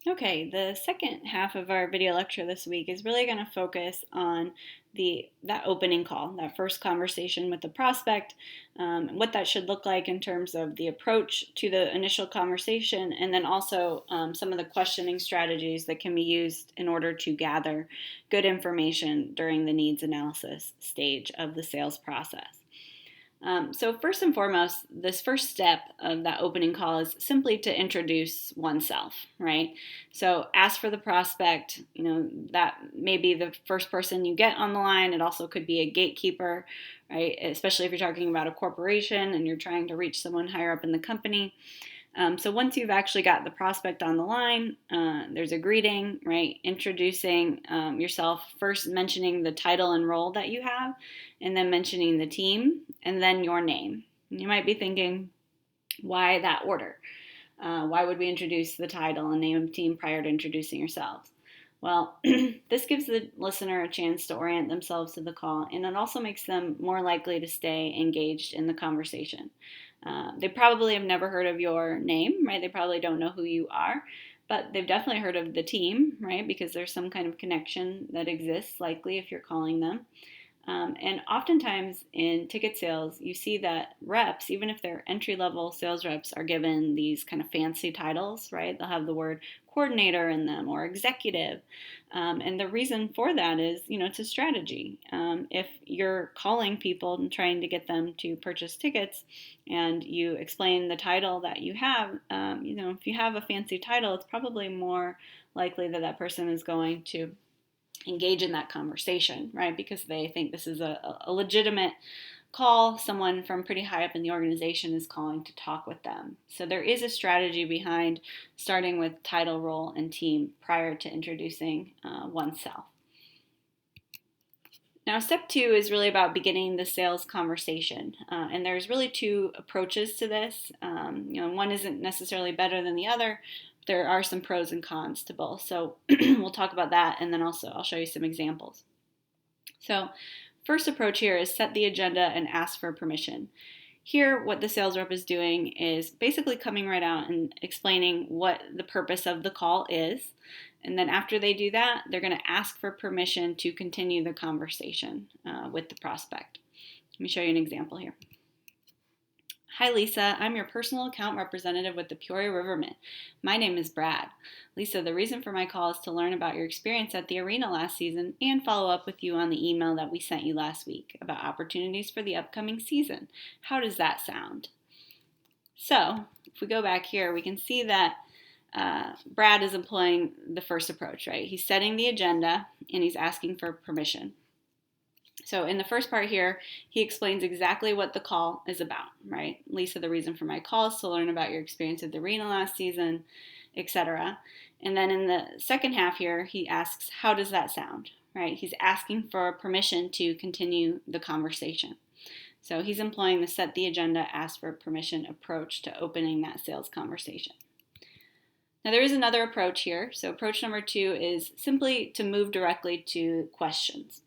Okay, the second half of our video lecture this week is really going to focus on that opening call, that first conversation with the prospect, what that should look like in terms of the approach to the initial conversation, and then also some of the questioning strategies that can be used in order to gather good information during the needs analysis stage of the sales process. So first and foremost, this first step of that opening call is simply to introduce oneself, right? So ask for the prospect, that may be the first person you get on the line. It also could be a gatekeeper, right? Especially if you're talking about a corporation and you're trying to reach someone higher up in the company. So once you've actually got the prospect on the line, there's a greeting, right? Introducing yourself, first mentioning the title and role that you have, and then mentioning the team, and then your name. You might be thinking, why that order? Why would we introduce the title and name of the team prior to introducing yourselves? Well, this gives the listener a chance to orient themselves to the call, and it also makes them more likely to stay engaged in the conversation. They probably have never heard of your name, right? They probably don't know who you are, but they've definitely heard of the team, right? Because there's some kind of connection that exists, likely, if you're calling them. And oftentimes in ticket sales, you see that reps, even if they're entry level sales reps, are given these kind of fancy titles, right? They'll have the word coordinator in them or executive. And the reason for that is, it's a strategy. If you're calling people and trying to get them to purchase tickets and you explain the title that you have, if you have a fancy title, it's probably more likely that that person is going to engage in that conversation, right? Because they think this is a legitimate call. Someone from pretty high up in the organization is calling to talk with them. So there is a strategy behind starting with title, role, and team prior to introducing oneself. Now, step two is really about beginning the sales conversation. And there's really two approaches to this. One isn't necessarily better than the other. There are some pros and cons to both. So we'll talk about that, and then also I'll show you some examples. So first approach here is set the agenda and ask for permission. Here, what the sales rep is doing is basically coming right out and explaining what the purpose of the call is. And then after they do that, they're going to ask for permission to continue the conversation with the prospect. Let me show you an example here. Hi Lisa, I'm your personal account representative with the Peoria Rivermen. My name is Brad. Lisa, the reason for my call is to learn about your experience at the arena last season and follow up with you on the email that we sent you last week about opportunities for the upcoming season. How does that sound? So, if we go back here, we can see that Brad is employing the first approach, right? He's setting the agenda and he's asking for permission. So in the first part here, he explains exactly what the call is about, right? Lisa, the reason for my call is to learn about your experience at the arena last season, etc. And then in the second half here, he asks, how does that sound, right? He's asking for permission to continue the conversation. So he's employing the set the agenda, ask for permission approach to opening that sales conversation. Now there is another approach here. So approach number two is simply to move directly to questions.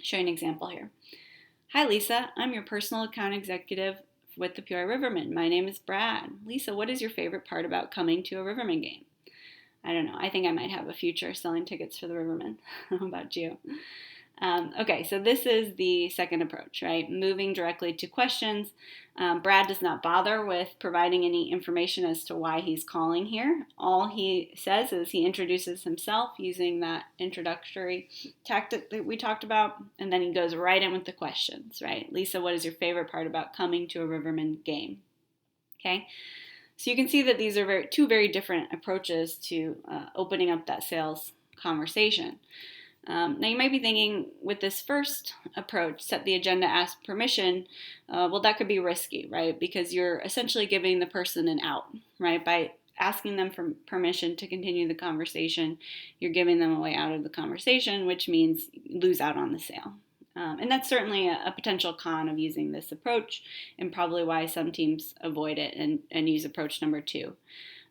Show you an example here. Hi Lisa, I'm your personal account executive with the Peoria Rivermen. My name is Brad. Lisa, what is your favorite part about coming to a Rivermen game? I don't know. I think I might have a future selling tickets for the Rivermen. How about you? Okay, so this is the second approach, right? Moving directly to questions. Brad does not bother with providing any information as to why he's calling here. All he says is he introduces himself using that introductory tactic that we talked about, and then he goes right in with the questions, right? Lisa, what is your favorite part about coming to a Rivermen game? Okay, so you can see that these are two very different approaches to opening up that sales conversation. Now you might be thinking, with this first approach, set the agenda, ask permission, well, that could be risky, right? Because you're essentially giving the person an out, right? By asking them for permission to continue the conversation, you're giving them a way out of the conversation, which means lose out on the sale. And that's certainly a potential con of using this approach, and probably why some teams avoid it and use approach number two.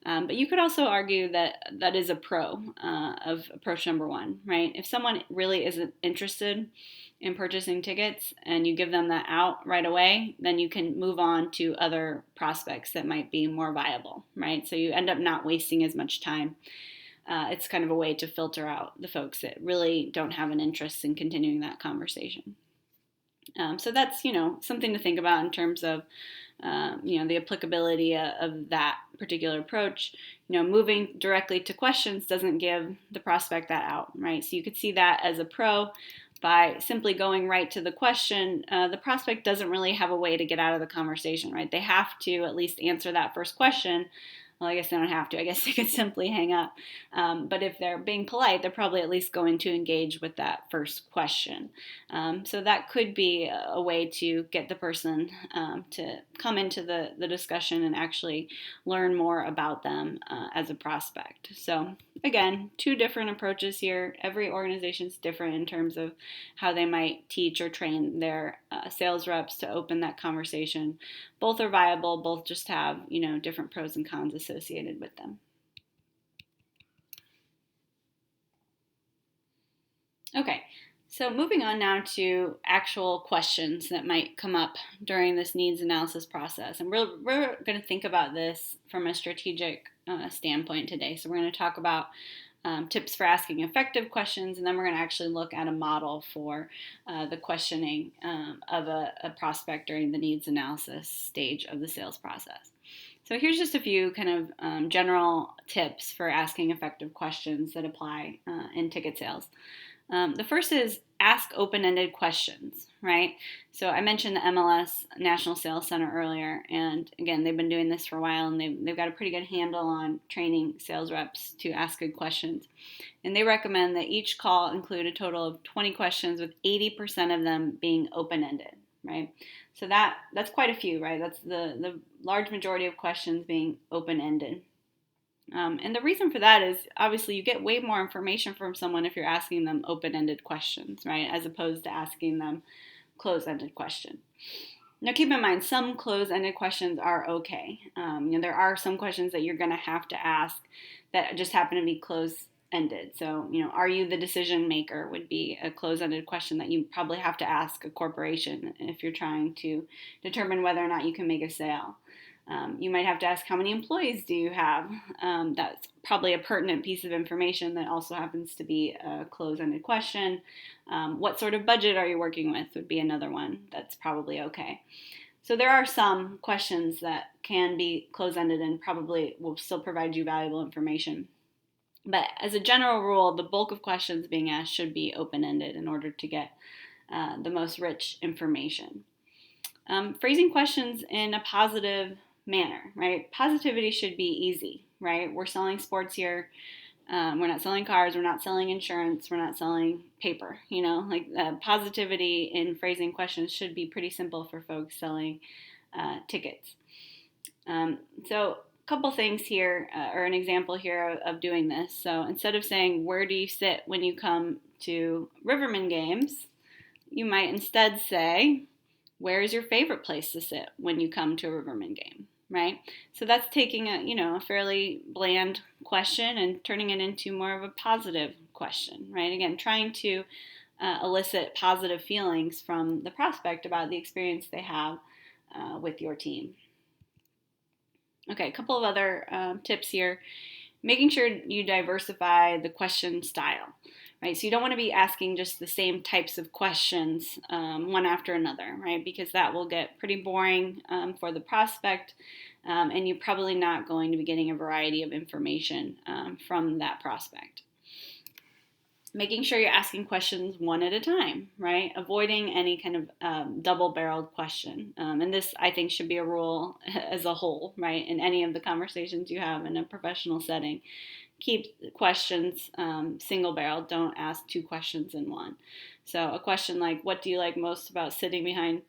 But you could also argue that that is a pro of approach number one, right? If someone really isn't interested in purchasing tickets and you give them that out right away, then you can move on to other prospects that might be more viable, right? So you end up not wasting as much time. It's kind of a way to filter out the folks that really don't have an interest in continuing that conversation. So that's, something to think about in terms of, the applicability of that particular approach. Moving directly to questions doesn't give the prospect that out, right? So you could see that as a pro. By simply going right to the question, the prospect doesn't really have a way to get out of the conversation, right? They have to at least answer that first question. Well, I guess they don't have to. I guess they could simply hang up. But if they're being polite, they're probably at least going to engage with that first question. So that could be a way to get the person to come into the discussion and actually learn more about them as a prospect. So again, two different approaches here. Every organization is different in terms of how they might teach or train their sales reps to open that conversation. Both are viable, both just have, different pros and cons associated with them. Okay, so moving on now to actual questions that might come up during this needs analysis process. And we're going to think about this from a strategic standpoint today. So we're going to talk about tips for asking effective questions, and then we're going to actually look at a model for the questioning of a prospect during the needs analysis stage of the sales process. So here's just a few kind of general tips for asking effective questions that apply in ticket sales. The first is ask open-ended questions, right? So I mentioned the MLS National Sales Center earlier, and again, they've been doing this for a while, and they've got a pretty good handle on training sales reps to ask good questions. And they recommend that each call include a total of 20 questions, with 80% of them being open-ended, right? So that's quite a few, right? That's the large majority of questions being open-ended. And the reason for that is obviously you get way more information from someone if you're asking them open-ended questions, right, as opposed to asking them closed-ended questions. Now keep in mind, some closed-ended questions are okay. There are some questions that you're going to have to ask that just happen to be closed-ended. So, are you the decision maker would be a closed-ended question that you probably have to ask a corporation if you're trying to determine whether or not you can make a sale. You might have to ask, how many employees do you have? That's probably a pertinent piece of information that also happens to be a closed-ended question. What sort of budget are you working with would be another one that's probably okay. So there are some questions that can be closed-ended and probably will still provide you valuable information. But as a general rule, the bulk of questions being asked should be open-ended in order to get the most rich information. Phrasing questions in a positive manner, right? Positivity should be easy, right? We're selling sports here. We're not selling cars. We're not selling insurance. We're not selling paper. Positivity in phrasing questions should be pretty simple for folks selling tickets. So a couple things here, or an example here of doing this. So instead of saying, where do you sit when you come to Riverman games, you might instead say, where is your favorite place to sit when you come to a Riverman game, right? So that's taking a fairly bland question and turning it into more of a positive question, right? Again, trying to elicit positive feelings from the prospect about the experience they have with your team. Okay, a couple of other tips here. Making sure you diversify the question style. Right, so you don't want to be asking just the same types of questions one after another, right? Because that will get pretty boring for the prospect, and you're probably not going to be getting a variety of information from that prospect. Making sure you're asking questions one at a time, right? Avoiding any kind of double-barreled question. And this, I think, should be a rule as a whole, right? In any of the conversations you have in a professional setting. Keep questions single-barreled. Don't ask two questions in one. So a question like, what do you like most about sitting behind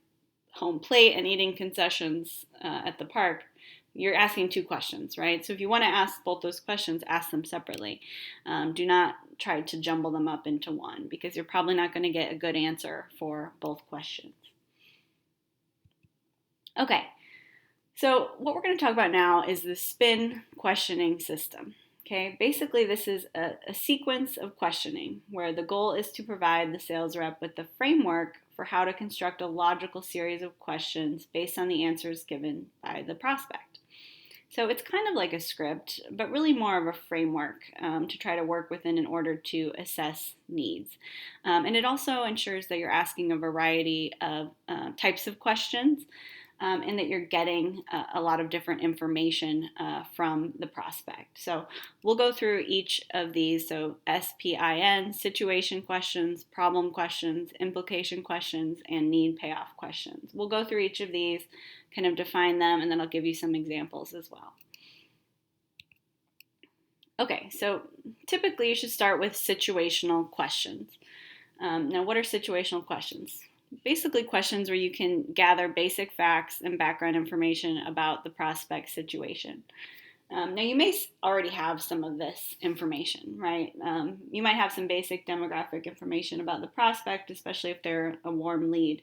home plate and eating concessions at the park? You're asking two questions, right? So if you want to ask both those questions, ask them separately. Do not try to jumble them up into one, because you're probably not going to get a good answer for both questions. Okay, so what we're going to talk about now is the spin questioning system. Okay, basically this is a sequence of questioning where the goal is to provide the sales rep with the framework for how to construct a logical series of questions based on the answers given by the prospect. So it's kind of like a script, but really more of a framework to try to work within in order to assess needs. And it also ensures that you're asking a variety of types of questions and that you're getting a lot of different information from the prospect. So we'll go through each of these. So SPIN, situation questions, problem questions, implication questions, and need-payoff questions. We'll go through each of these, kind of define them, and then I'll give you some examples as well. Okay, so typically you should start with situational questions. Now, what are situational questions? Basically questions where you can gather basic facts and background information about the prospect situation. Now, you may already have some of this information, right? You might have some basic demographic information about the prospect, especially if they're a warm lead.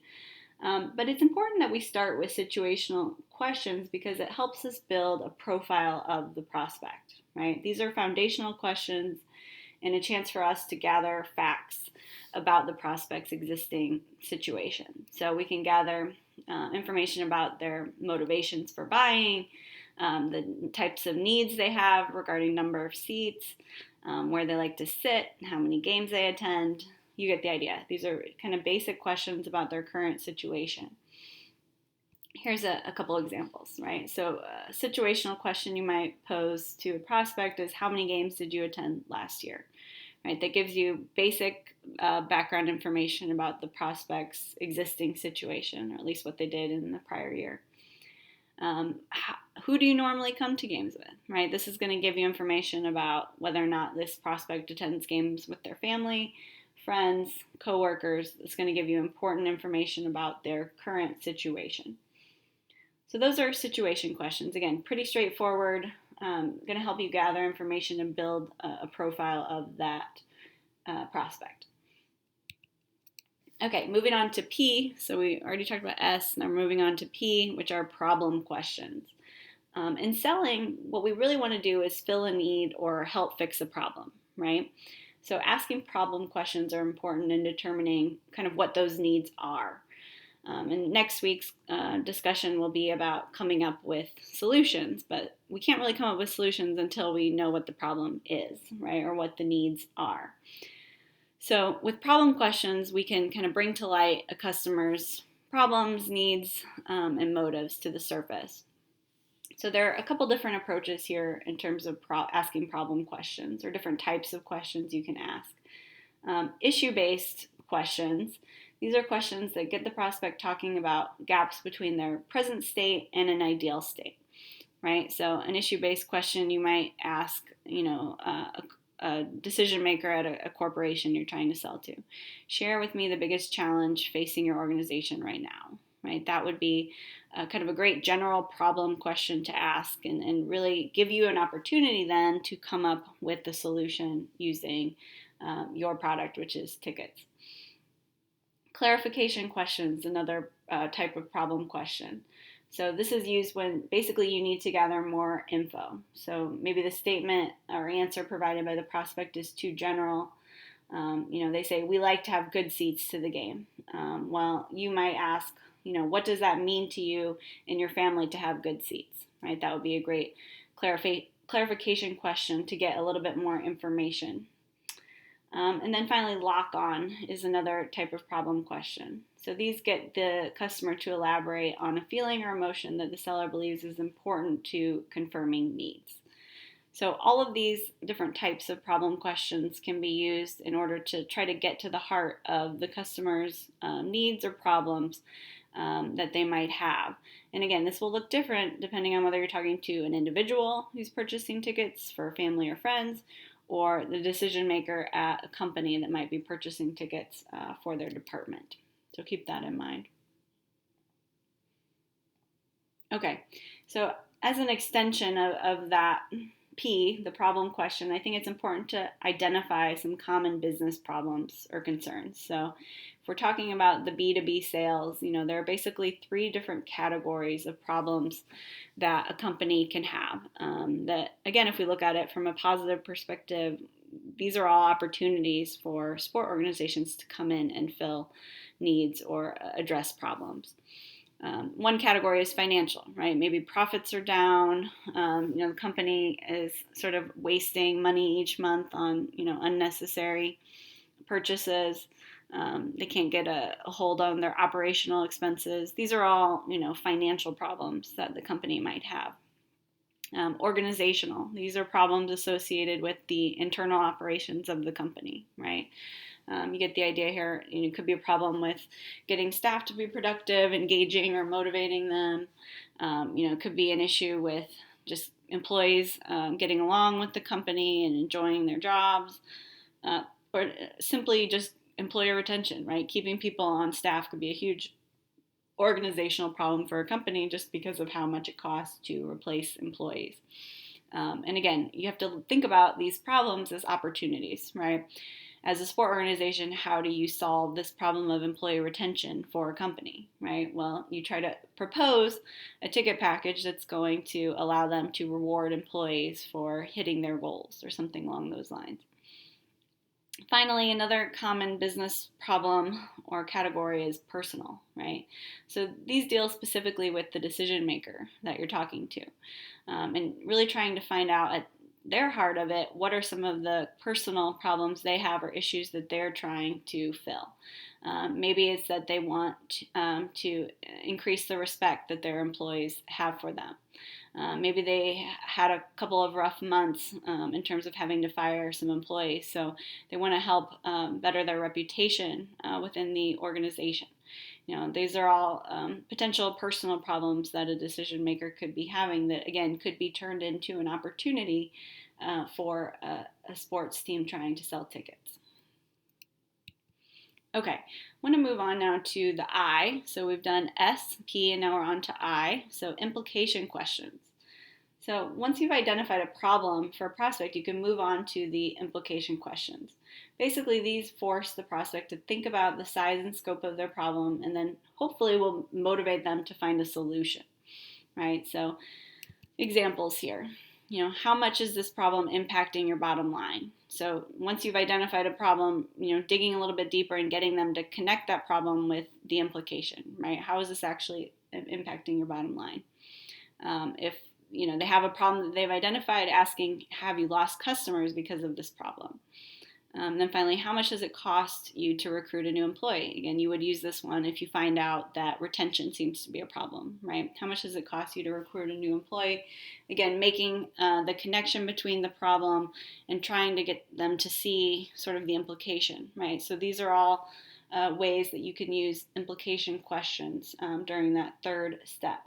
But it's important that we start with situational questions because it helps us build a profile of the prospect, right? These are foundational questions and a chance for us to gather facts about the prospect's existing situation. So we can gather information about their motivations for buying, the types of needs they have regarding number of seats, where they like to sit, how many games they attend. You get the idea. These are kind of basic questions about their current situation. Here's a couple examples, right? So a situational question you might pose to a prospect is, how many games did you attend last year? Right? That gives you basic background information about the prospect's existing situation, or at least what they did in the prior year. Who do you normally come to games with, right? This is going to give you information about whether or not this prospect attends games with their family, friends, coworkers. It's going to give you important information about their current situation. So those are situation questions. Again, pretty straightforward. Going to help you gather information and build a profile of that prospect. Okay, moving on to P. So we already talked about S, now we're moving on to P, which are problem questions. In selling, what we really want to do is fill a need or help fix a problem, right? So asking problem questions are important in determining kind of what those needs are. And next week's discussion will be about coming up with solutions, but we can't really come up with solutions until we know what the problem is, right, or what the needs are. So with problem questions, we can kind of bring to light a customer's problems, needs, and motives to the surface. So there are a couple different approaches here in terms of asking problem questions, or different types of questions you can ask. Issue-based questions. These are questions that get the prospect talking about gaps between their present state and an ideal state, right? So an issue-based question you might ask, a decision maker at a corporation you're trying to sell to. Share with me the biggest challenge facing your organization right now, right? That would be kind of a great general problem question to ask and really give you an opportunity then to come up with the solution using your product, which is tickets. Clarification questions, another type of problem question. So this is used when basically you need to gather more info. So maybe the statement or answer provided by the prospect is too general. They say, we like to have good seats to the game. Well, you might ask, what does that mean to you and your family to have good seats, right? That would be a great clarification question to get a little bit more information. And then finally, lock on is another type of problem question. So these get the customer to elaborate on a feeling or emotion that the seller believes is important to confirming needs. So all of these different types of problem questions can be used in order to try to get to the heart of the customer's needs or problems that they might have. And again, this will look different depending on whether you're talking to an individual who's purchasing tickets for family or friends, or the decision maker at a company that might be purchasing tickets for their department. So keep that in mind. Okay, so as an extension of that P, the problem question, I think it's important to identify some common business problems or concerns. So if we're talking about the B2B sales, there are basically three different categories of problems that a company can have. That, again, if we look at it from a positive perspective, these are all opportunities for sport organizations to come in and fill needs or address problems. One category is financial, right? Maybe profits are down. The company is sort of wasting money each month on, unnecessary purchases. They can't get a hold on their operational expenses. These are all, financial problems that the company might have. Organizational. These are problems associated with the internal operations of the company, right? You get the idea here. It could be a problem with getting staff to be productive, engaging or motivating them. It could be an issue with just employees getting along with the company and enjoying their jobs, or simply just employer retention, right? Keeping people on staff could be a huge organizational problem for a company just because of how much it costs to replace employees. And again, you have to think about these problems as opportunities, right? As a sport organization, how do you solve this problem of employee retention for a company, right? Well, you try to propose a ticket package that's going to allow them to reward employees for hitting their goals or something along those lines. Finally, another common business problem or category is personal, right? So these deal specifically with the decision maker that you're talking to, and really trying to find out at their heart of it, what are some of the personal problems they have or issues that they're trying to fill. Maybe it's that they want to increase the respect that their employees have for them. Maybe they had a couple of rough months in terms of having to fire some employees, so they want to help better their reputation within the organization. These are all potential personal problems that a decision maker could be having that, again, could be turned into an opportunity for a sports team trying to sell tickets. Okay, I want to move on now to the I. So we've done S, P, and now we're on to I. So implication questions. So once you've identified a problem for a prospect, you can move on to the implication questions. Basically, these force the prospect to think about the size and scope of their problem, and then hopefully will motivate them to find a solution, right? So examples here. How much is this problem impacting your bottom line? So once you've identified a problem, digging a little bit deeper and getting them to connect that problem with the implication, right? How is this actually impacting your bottom line? If they have a problem that they've identified, asking, have you lost customers because of this problem? Then finally, how much does it cost you to recruit a new employee? Again, you would use this one if you find out that retention seems to be a problem, right? How much does it cost you to recruit a new employee? Again, making the connection between the problem and trying to get them to see sort of the implication, right? So these are all ways that you can use implication questions during that third step.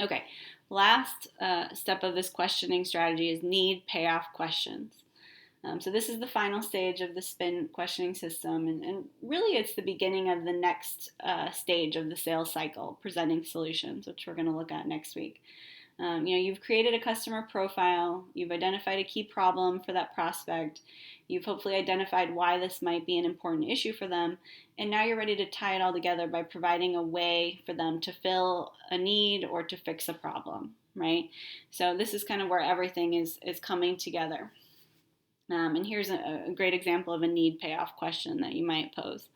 Okay, last step of this questioning strategy is need-payoff questions. So this is the final stage of the SPIN questioning system, and really it's the beginning of the next stage of the sales cycle, presenting solutions, which we're going to look at next week. You've created a customer profile, you've identified a key problem for that prospect, you've hopefully identified why this might be an important issue for them, and now you're ready to tie it all together by providing a way for them to fill a need or to fix a problem, right? So this is kind of where everything is coming together. And here's a great example of a need-payoff question that you might pose.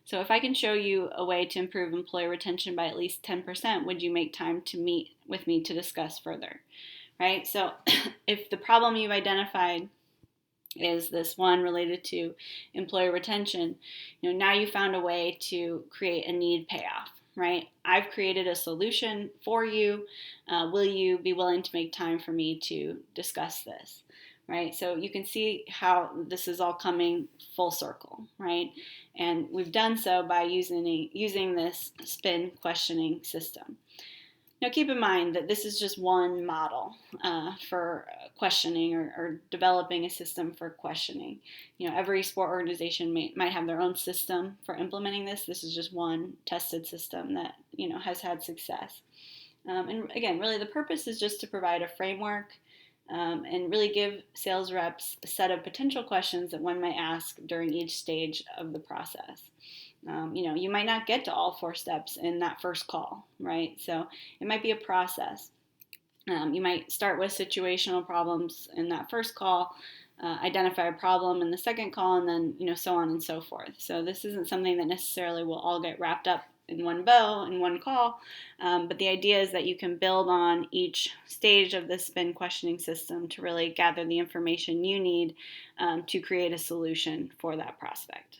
So if I can show you a way to improve employee retention by at least 10%, would you make time to meet with me to discuss further? Right? So if the problem you've identified is this one related to employee retention, now you found a way to create a need payoff, right? I've created a solution for you. Will you be willing to make time for me to discuss this? Right? So you can see how this is all coming full circle, right? And we've done so by using this SPIN questioning system. Now keep in mind that this is just one model for questioning or developing a system for questioning. Every sport organization might have their own system for implementing this. This is just one tested system that has had success. And again, really the purpose is just to provide a framework and really give sales reps a set of potential questions that one might ask during each stage of the process. You might not get to all 4 steps in that first call, right? So it might be a process. You might start with situational problems in that first call, identify a problem in the second call, and then so on and so forth. So this isn't something that necessarily will all get wrapped up in one bow in one call, but the idea is that you can build on each stage of the spin questioning system to really gather the information you need to create a solution for that prospect.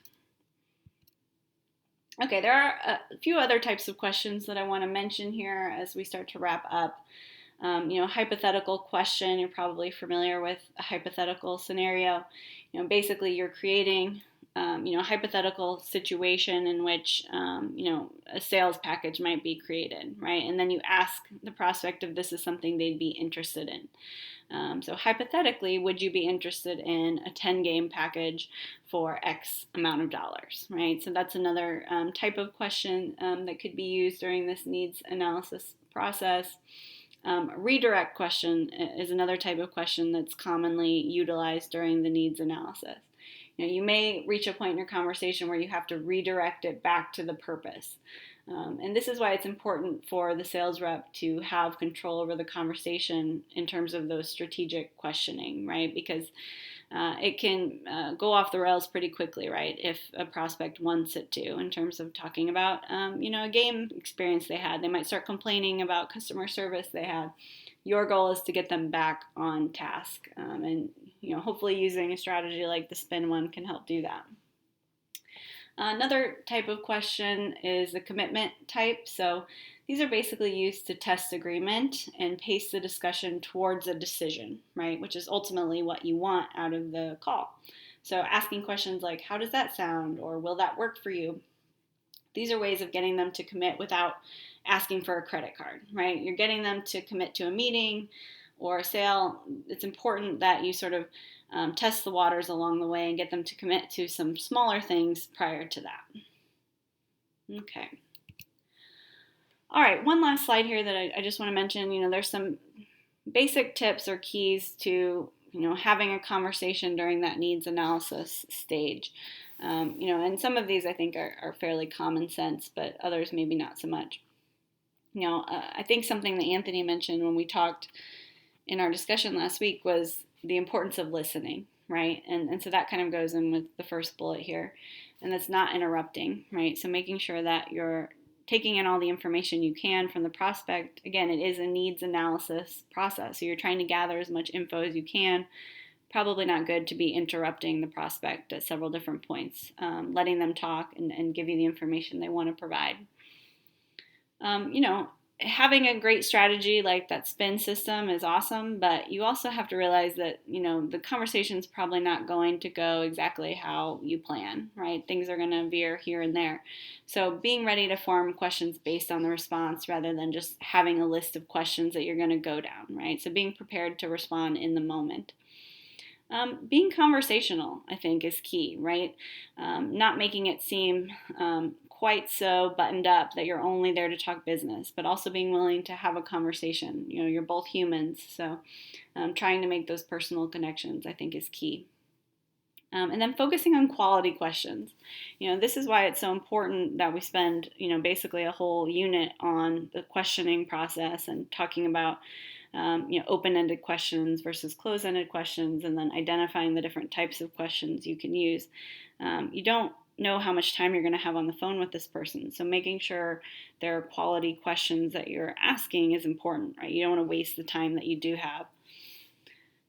Okay, there are a few other types of questions that I want to mention here as we start to wrap up. Hypothetical question, you're probably familiar with a hypothetical scenario. Basically you're creating, a hypothetical situation in which, a sales package might be created, right? And then you ask the prospect if this is something they'd be interested in. So hypothetically, would you be interested in a 10-game package for X amount of dollars, right? So that's another type of question that could be used during this needs analysis process. Redirect question is another type of question that's commonly utilized during the needs analysis. You may reach a point in your conversation where you have to redirect it back to the purpose. And this is why it's important for the sales rep to have control over the conversation in terms of those strategic questioning, right? Because it can go off the rails pretty quickly, right? If a prospect wants it to, in terms of talking about, a game experience they had. They might start complaining about customer service they had. Your goal is to get them back on task. And hopefully using a strategy like the spin one can help do that. Another type of question is the commitment type. So these are basically used to test agreement and pace the discussion towards a decision, right? Which is ultimately what you want out of the call. So asking questions like, how does that sound? Or will that work for you? These are ways of getting them to commit without asking for a credit card, right? You're getting them to commit to a meeting or a sale. It's important that you sort of test the waters along the way and get them to commit to some smaller things prior to that. Okay. All right, one last slide here that I just want to mention. There's some basic tips or keys to having a conversation during that needs analysis stage. And some of these I think are fairly common sense, but others maybe not so much. I think something that Anthony mentioned when we talked in our discussion last week was the importance of listening, right? And so that kind of goes in with the first bullet here, and that's not interrupting, right? So making sure that you're taking in all the information you can from the prospect. Again, it is a needs analysis process, so you're trying to gather as much info as you can. Probably not good to be interrupting the prospect at several different points, letting them talk and give you the information they want to provide. Having a great strategy like that spin system is awesome, but you also have to realize that, the conversation's probably not going to go exactly how you plan, right? Things are going to veer here and there. So being ready to form questions based on the response rather than just having a list of questions that you're going to go down, right? So being prepared to respond in the moment. Being conversational, I think, is key, right? Not making it seem quite so buttoned up that you're only there to talk business, but also being willing to have a conversation. You're both humans, so trying to make those personal connections, I think, is key. And then focusing on quality questions. This is why it's so important that we spend, basically a whole unit on the questioning process and talking about open-ended questions versus closed-ended questions, and then identifying the different types of questions you can use. You don't know how much time you're going to have on the phone with this person, so making sure there are quality questions that you're asking is important, right? You don't want to waste the time that you do have.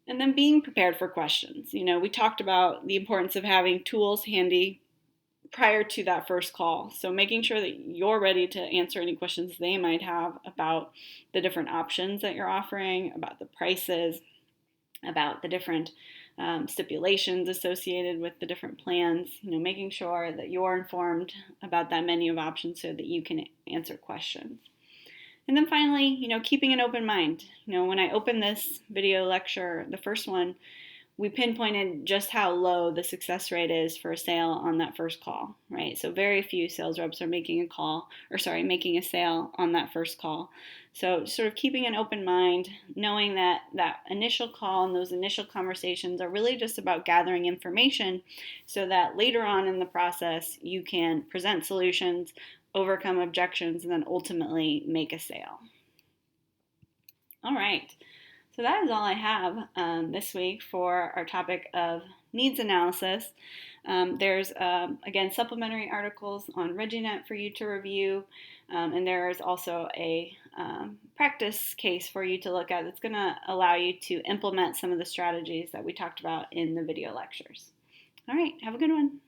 And then being prepared for questions. We talked about the importance of having tools handy prior to that first call. So making sure that you're ready to answer any questions they might have about the different options that you're offering, about the prices, about the different stipulations associated with the different plans, making sure that you're informed about that menu of options so that you can answer questions. And then finally, keeping an open mind. When I opened this video lecture, the first one, we pinpointed just how low the success rate is for a sale on that first call, right? So very few sales reps are making a sale on that first call. So sort of keeping an open mind, knowing that that initial call and those initial conversations are really just about gathering information so that later on in the process you can present solutions, overcome objections, and then ultimately make a sale. All right. So that is all I have this week for our topic of needs analysis. There's, again, supplementary articles on ReggieNet for you to review, and there is also a practice case for you to look at that's going to allow you to implement some of the strategies that we talked about in the video lectures. All right, have a good one.